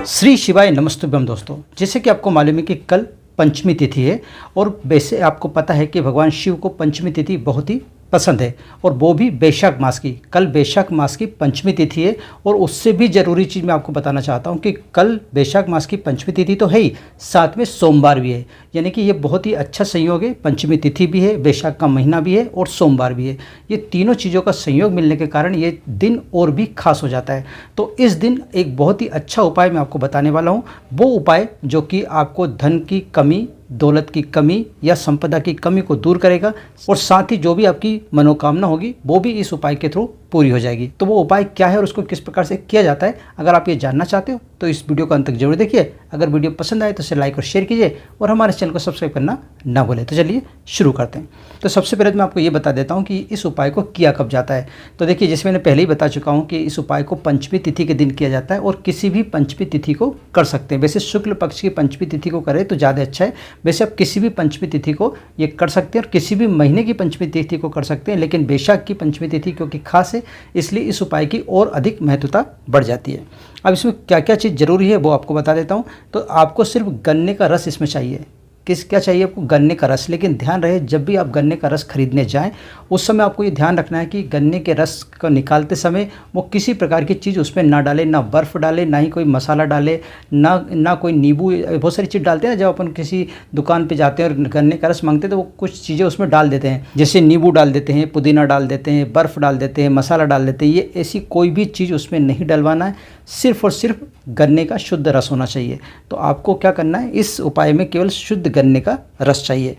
श्री शिवाय नमस्तुभ्यम दोस्तों। जैसे कि आपको मालूम है कि कल पंचमी तिथि है और वैसे आपको पता है कि भगवान शिव को पंचमी तिथि बहुत ही पसंद है और वो भी वैशाख मास की। कल वैशाख मास की पंचमी तिथि है और उससे भी ज़रूरी चीज़ मैं आपको बताना चाहता हूँ कि कल वैशाख मास की पंचमी तिथि तो है ही, साथ में सोमवार भी है। यानी कि ये बहुत ही अच्छा संयोग है। पंचमी तिथि भी है, वैशाख का महीना भी है और सोमवार भी है। ये तीनों चीज़ों का संयोग मिलने के कारण ये दिन और भी खास हो जाता है। तो इस दिन एक बहुत ही अच्छा उपाय मैं आपको बताने वाला हूँ। वो उपाय जो कि आपको धन की कमी, दौलत की कमी या संपदा की कमी को दूर करेगा और साथ ही जो भी आपकी मनोकामना होगी वो भी इस उपाय के थ्रू पूरी हो जाएगी। तो वो उपाय क्या है और उसको किस प्रकार से किया जाता है, अगर आप ये जानना चाहते हो तो इस वीडियो को अंत तक जरूर देखिए। अगर वीडियो पसंद आए तो इसे लाइक और शेयर कीजिए और हमारे चैनल को सब्सक्राइब करना ना भूलें। तो चलिए शुरू करते हैं। तो सबसे पहले मैं आपको ये बता देता हूँ कि इस उपाय को किया कब जाता है। तो देखिए, जैसे मैंने पहले ही बता चुका हूँ कि इस उपाय को पंचमी तिथि के दिन किया जाता है और किसी भी पंचमी तिथि को कर सकते हैं। वैसे शुक्ल पक्ष की पंचमी तिथि को करें तो ज़्यादा अच्छा है। वैसे आप किसी भी पंचमी तिथि को ये कर सकते हैं और किसी भी महीने की पंचमी तिथि को कर सकते हैं, लेकिन वैशाख की पंचमी तिथि क्योंकि खास है इसलिए इस उपाय की और अधिक महत्वता बढ़ जाती है। अब इसमें क्या क्या चीज़ ज़रूरी है वो आपको बता देता हूँ। तो आपको सिर्फ गन्ने का रस इसमें चाहिए। क्या चाहिए आपको? गन्ने का रस। लेकिन ध्यान रहे, जब भी आप गन्ने का रस खरीदने जाएं उस समय आपको ये ध्यान रखना है कि गन्ने के रस को निकालते समय वो किसी प्रकार की चीज़ उसमें ना डाले, ना बर्फ़ डाले, ना ही कोई मसाला डाले, ना कोई नींबू। बहुत सारी चीज़ डालते हैं ना, जब अपन किसी दुकान पे जाते हैं और गन्ने का रस मांगते हैं तो वो कुछ चीज़ें उसमें डाल देते हैं, जैसे नींबू डाल देते हैं, पुदीना डाल देते हैं, बर्फ़ डाल देते हैं, मसाला डाल देते हैं। ये ऐसी कोई भी चीज़ उसमें नहीं डलवाना है। सिर्फ और सिर्फ गन्ने का शुद्ध रस होना चाहिए। तो आपको क्या करना है, इस उपाय में केवल शुद्ध गन्ने का रस चाहिए।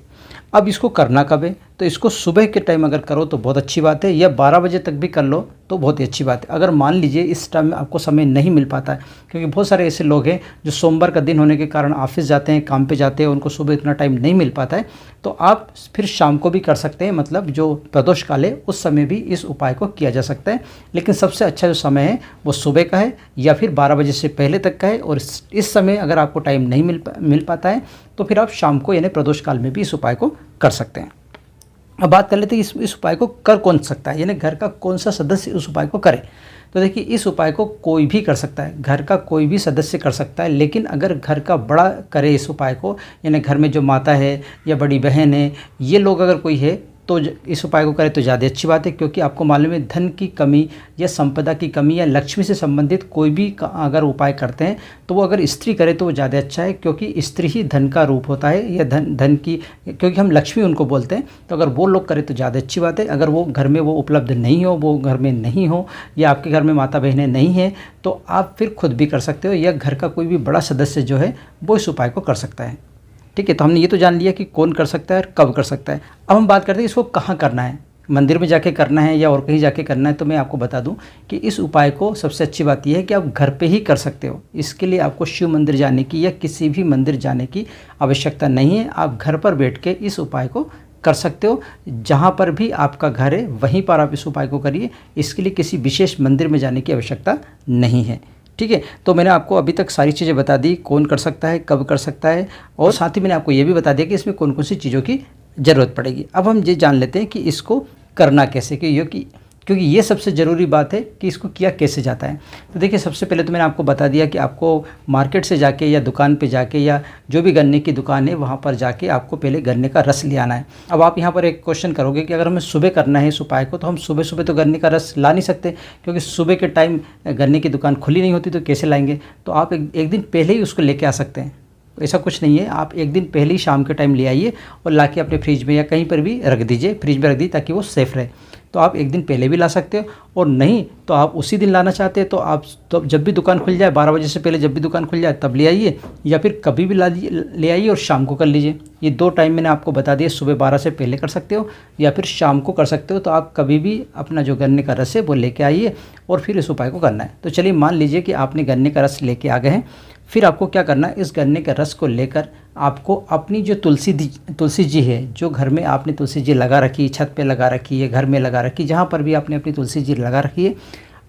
अब इसको करना कब है? तो इसको सुबह के टाइम अगर करो तो बहुत अच्छी बात है, या 12 बजे तक भी कर लो तो बहुत ही अच्छी बात है। अगर मान लीजिए इस टाइम में आपको समय नहीं मिल पाता है, क्योंकि बहुत सारे ऐसे लोग हैं जो सोमवार का दिन होने के कारण ऑफिस जाते हैं, काम पे जाते हैं, उनको सुबह इतना टाइम नहीं मिल पाता है, तो आप फिर शाम को भी कर सकते हैं। मतलब जो प्रदोष काल है उस समय भी इस उपाय को किया जा सकता है। लेकिन सबसे अच्छा जो समय है वो सुबह का है या फिर 12 बजे से पहले तक का है। और इस समय अगर आपको टाइम नहीं मिल पाता है तो फिर आप शाम को यानी प्रदोष काल में भी इस उपाय को कर सकते हैं। अब बात कर लेते हैं इस उपाय को कर कौन सकता है, यानी घर का कौन सा सदस्य इस उपाय को करे। तो देखिए, इस उपाय को कोई भी कर सकता है, घर का कोई भी सदस्य कर सकता है। लेकिन अगर घर का बड़ा करे इस उपाय को, यानी घर में जो माता है या बड़ी बहन है, ये लोग अगर कोई है तो इस उपाय को करें तो ज़्यादा अच्छी बात है। क्योंकि आपको मालूम है धन की कमी या संपदा की कमी या लक्ष्मी से संबंधित कोई भी अगर उपाय करते हैं तो वो अगर स्त्री करे तो वो ज़्यादा अच्छा है। क्योंकि स्त्री ही धन का रूप होता है या धन की, क्योंकि हम लक्ष्मी उनको बोलते हैं। तो अगर वो लोग करें तो ज़्यादा अच्छी बात है। अगर वो घर में वो उपलब्ध नहीं हो, वो घर में नहीं हो या आपके घर में माता बहनें नहीं हैं तो आप फिर खुद भी कर सकते हो, या घर का कोई भी बड़ा सदस्य जो है वो इस उपाय को कर सकता है। ठीक है, तो हमने ये तो जान लिया कि कौन कर सकता है और कब कर सकता है। अब हम बात करते हैं इसको कहाँ करना है, मंदिर में जाके करना है या और कहीं जाके करना है। तो मैं आपको बता दूं कि इस उपाय को सबसे अच्छी बात यह है कि आप घर पे ही कर सकते हो। इसके लिए आपको शिव मंदिर जाने की या किसी भी मंदिर जाने की आवश्यकता नहीं है। आप घर पर बैठ के इस उपाय को कर सकते हो। जहाँ पर भी आपका घर है वहीं पर आप इस उपाय को करिए। इसके लिए किसी विशेष मंदिर में जाने की आवश्यकता नहीं है। ठीक है, तो मैंने आपको अभी तक सारी चीज़ें बता दी, कौन कर सकता है, कब कर सकता है, और साथ ही मैंने आपको ये भी बता दिया कि इसमें कौन कौन सी चीज़ों की ज़रूरत पड़ेगी। अब हम ये जान लेते हैं कि इसको करना कैसे, क्योंकि ये सबसे ज़रूरी बात है कि इसको किया कैसे जाता है। तो देखिए, सबसे पहले तो मैंने आपको बता दिया कि आपको मार्केट से जाके या दुकान पे जाके या जो भी गन्ने की दुकान है वहाँ पर जाके आपको पहले गन्ने का रस ले आना है। अब आप यहाँ पर एक क्वेश्चन करोगे कि अगर हमें सुबह करना है इस उपाय को तो हम सुबह सुबह तो गन्ने का रस ला नहीं सकते, क्योंकि सुबह के टाइम गन्ने की दुकान खुली नहीं होती, तो कैसे लाएंगे। तो आप एक दिन पहले ही उसको लेके आ सकते हैं। ऐसा कुछ नहीं है, आप एक दिन पहले ही शाम के टाइम ले आइए और ला के अपने फ्रिज में या कहीं पर भी रख दीजिए। फ्रिज में रख दीजिए ताकि वो सेफ़ रहे। तो आप एक दिन पहले भी ला सकते हो, और नहीं तो आप उसी दिन लाना चाहते हैं तो आप तो जब भी दुकान खुल जाए 12 बजे से पहले जब भी दुकान खुल जाए तब ले आइए, या फिर कभी भी ले आइए और शाम को कर लीजिए। ये दो टाइम मैंने आपको बता दिया, सुबह 12 से पहले कर सकते हो या फिर शाम को कर सकते हो। तो आप कभी भी अपना जो गन्ने का रस है वो लेके आइए और फिर इस उपाय को करना है। तो चलिए, मान लीजिए कि आपने गन्ने का रस लेके आ गए हैं। फिर आपको क्या करना है, इस गन्ने के रस को लेकर आपको अपनी जो तुलसी जी है, जो घर में आपने तुलसी जी लगा रखी है, छत पे लगा रखी है, घर में लगा रखी है, जहाँ पर भी आपने अपनी तुलसी जी लगा रखी है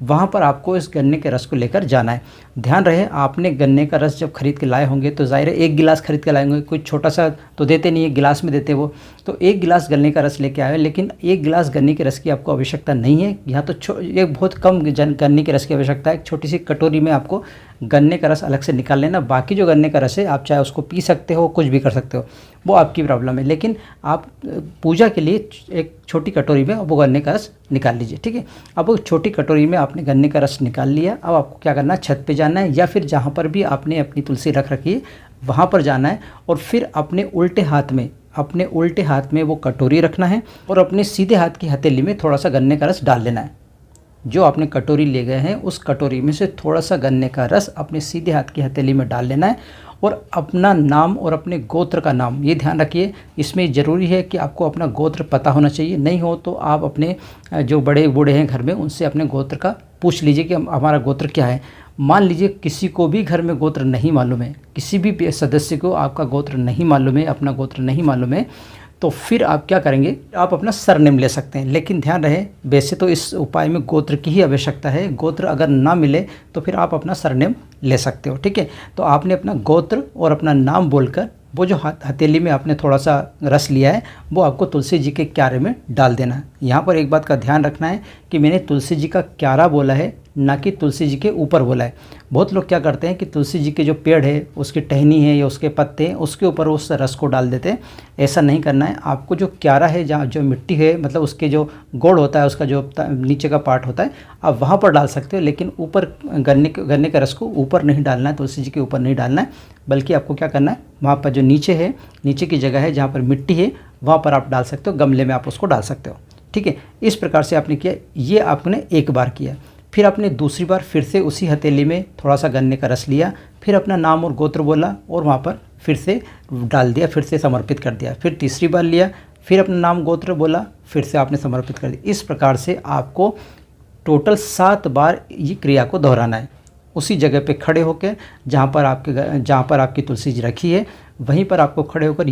वहाँ पर आपको इस गन्ने के रस को लेकर जाना है। ध्यान रहे, आपने गन्ने का रस जब खरीद के लाए होंगे तो ज़ाहिर है एक गिलास खरीद के लाए होंगे, कोई छोटा सा तो देते नहीं है, गिलास में देते वो। तो 1 गिलास गन्ने का रस लेके आए, लेकिन 1 गिलास गन्ने के रस की आपको आवश्यकता नहीं है। यहाँ तो ये बहुत कम गन्ने के रस की आवश्यकता है। एक छोटी सी कटोरी में आपको गन्ने का रस अलग से निकाल लेना। बाकी जो गन्ने का रस है आप चाहे उसको पी सकते हो, कुछ भी कर सकते हो, वो आपकी प्रॉब्लम है। लेकिन आप पूजा के लिए एक छोटी कटोरी में वो गन्ने का रस निकाल लीजिए, ठीक है। अब वो छोटी कटोरी में आपने गन्ने का रस निकाल लिया। अब आपको क्या करना है, छत पे जाना है या फिर जहाँ पर भी आपने अपनी तुलसी रख रखी है वहाँ पर जाना है, और फिर अपने उल्टे हाथ में वो कटोरी रखना है और अपने सीधे हाथ की हथेली में थोड़ा सा गन्ने का रस डाल देना है। जो आपने कटोरी ले गए हैं उस कटोरी में से थोड़ा सा गन्ने का रस अपने सीधे हाथ की हथेली में डाल लेना है, और अपना नाम और अपने गोत्र का नाम, ये ध्यान रखिए, इसमें ज़रूरी है कि आपको अपना गोत्र पता होना चाहिए। नहीं हो तो आप अपने जो बड़े बूढ़े हैं घर में उनसे अपने गोत्र का पूछ लीजिए कि हमारा गोत्र क्या है। मान लीजिए किसी को भी घर में गोत्र नहीं मालूम है, किसी भी सदस्य को आपका गोत्र नहीं मालूम है, अपना गोत्र नहीं मालूम है, तो फिर आप क्या करेंगे, आप अपना सरनेम ले सकते हैं। लेकिन ध्यान रहे, वैसे तो इस उपाय में गोत्र की ही आवश्यकता है। गोत्र अगर ना मिले तो फिर आप अपना सरनेम ले सकते हो, ठीक है। तो आपने अपना गोत्र और अपना नाम बोलकर वो जो हथेली में आपने थोड़ा सा रस लिया है वो आपको तुलसी जी के क्यारे में डाल देना है। यहाँ पर एक बात का ध्यान रखना है कि मैंने तुलसी जी का क्यारा बोला है, ना कि तुलसी जी के ऊपर बोला है। बहुत लोग क्या करते हैं कि तुलसी जी के जो पेड़ है, उसकी टहनी है या उसके पत्ते हैं, उसके ऊपर उस रस को डाल देते हैं। ऐसा नहीं करना है। आपको जो क्यारा है, जहाँ जो मिट्टी है, मतलब उसके जो गोड़ होता है, उसका जो नीचे का पार्ट होता है, आप वहाँ पर डाल सकते हो। लेकिन ऊपर गन्ने का रस को ऊपर नहीं डालना है, तुलसी जी के ऊपर नहीं डालना है, बल्कि आपको क्या करना है, वहाँ पर जो नीचे है, नीचे की जगह है जहाँ पर मिट्टी है, वहाँ पर आप डाल सकते हो। गमले में आप उसको डाल सकते हो, ठीक है। इस प्रकार से आपने किया। ये आपने एक बार किया। फिर आपने दूसरी बार फिर से उसी हथेली में थोड़ा सा गन्ने का रस लिया, फिर अपना नाम और गोत्र बोला और वहाँ पर फिर से डाल दिया, फिर से समर्पित कर दिया। फिर तीसरी बार लिया, फिर अपना नाम गोत्र बोला, फिर से आपने समर्पित कर दिया। इस प्रकार से आपको टोटल 7 बार ये क्रिया को दोहराना है। उसी जगह पे खड़े होकर, जहाँ पर आपकी तुलसी जी रखी है, वहीं पर आपको खड़े होकर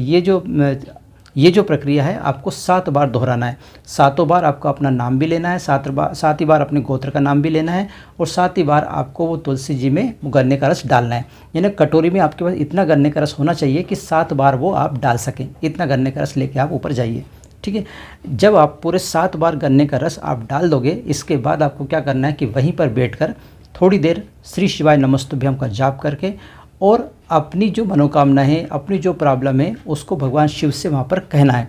ये जो प्रक्रिया है आपको 7 बार दोहराना है। 7 बार आपको अपना नाम भी लेना है, 7 ही बार अपने गोत्र का नाम भी लेना है, और 7 ही बार आपको वो तुलसी जी में वो गन्ने का रस डालना है। यानी कटोरी में आपके पास इतना गन्ने का रस होना चाहिए कि 7 बार वो आप डाल सकें। इतना गन्ने का रस लेके आप ऊपर जाइए, ठीक है। जब आप पूरे 7 बार गन्ने का रस आप डाल दोगे, इसके बाद आपको क्या करना है कि वहीं पर बैठकर थोड़ी देर श्री शिवाय नमस्तुभ्यम का जाप करके और अपनी जो मनोकामना है, अपनी जो प्रॉब्लम है, उसको भगवान शिव से वहाँ पर कहना है।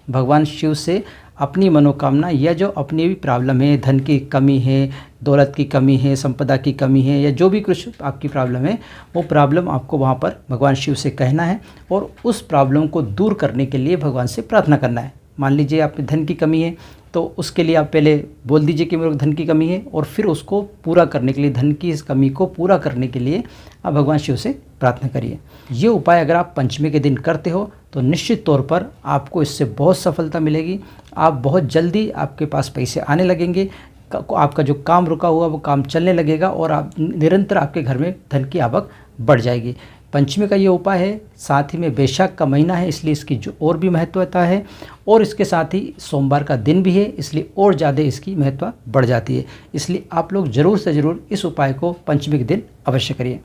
भगवान शिव से अपनी मनोकामना या जो अपनी भी प्रॉब्लम है, धन की कमी है, दौलत की कमी है, संपदा की कमी है, या जो भी कुछ आपकी प्रॉब्लम है, वो प्रॉब्लम आपको वहाँ पर भगवान शिव से कहना है और उस प्रॉब्लम को दूर करने के लिए भगवान से प्रार्थना करना है। मान लीजिए आप धन की कमी है, तो उसके लिए आप पहले बोल दीजिए कि मेरे को धन की कमी है, और फिर उसको पूरा करने के लिए, धन की इस कमी को पूरा करने के लिए आप भगवान शिव से प्रार्थना करिए। ये उपाय अगर आप पंचमी के दिन करते हो तो निश्चित तौर पर आपको इससे बहुत सफलता मिलेगी। आप बहुत जल्दी, आपके पास पैसे आने लगेंगे, आपका जो काम रुका हुआ वो काम चलने लगेगा, और आप निरंतर आपके घर में धन की आवक बढ़ जाएगी। पंचमी का ये उपाय है, साथ ही में वैशाख का महीना है, इसलिए इसकी जो और भी महत्वता है, और इसके साथ ही सोमवार का दिन भी है, इसलिए और ज़्यादा इसकी महत्व बढ़ जाती है। इसलिए आप लोग ज़रूर से ज़रूर इस उपाय को पंचमी के दिन अवश्य करिए।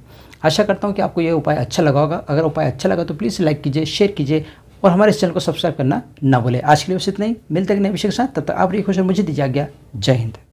आशा करता हूँ कि आपको यह उपाय अच्छा लगा होगा। अगर उपाय अच्छा लगा तो प्लीज़ लाइक कीजिए, शेयर कीजिए, और हमारे इस चैनल को सब्सक्राइब करना ना भूलें। आज के लिए बस इतना ही, मिलते हैं नए विषय के साथ। तब तक आप रहिए खुश और मुझे दीजिए आज्ञा। जय हिंद।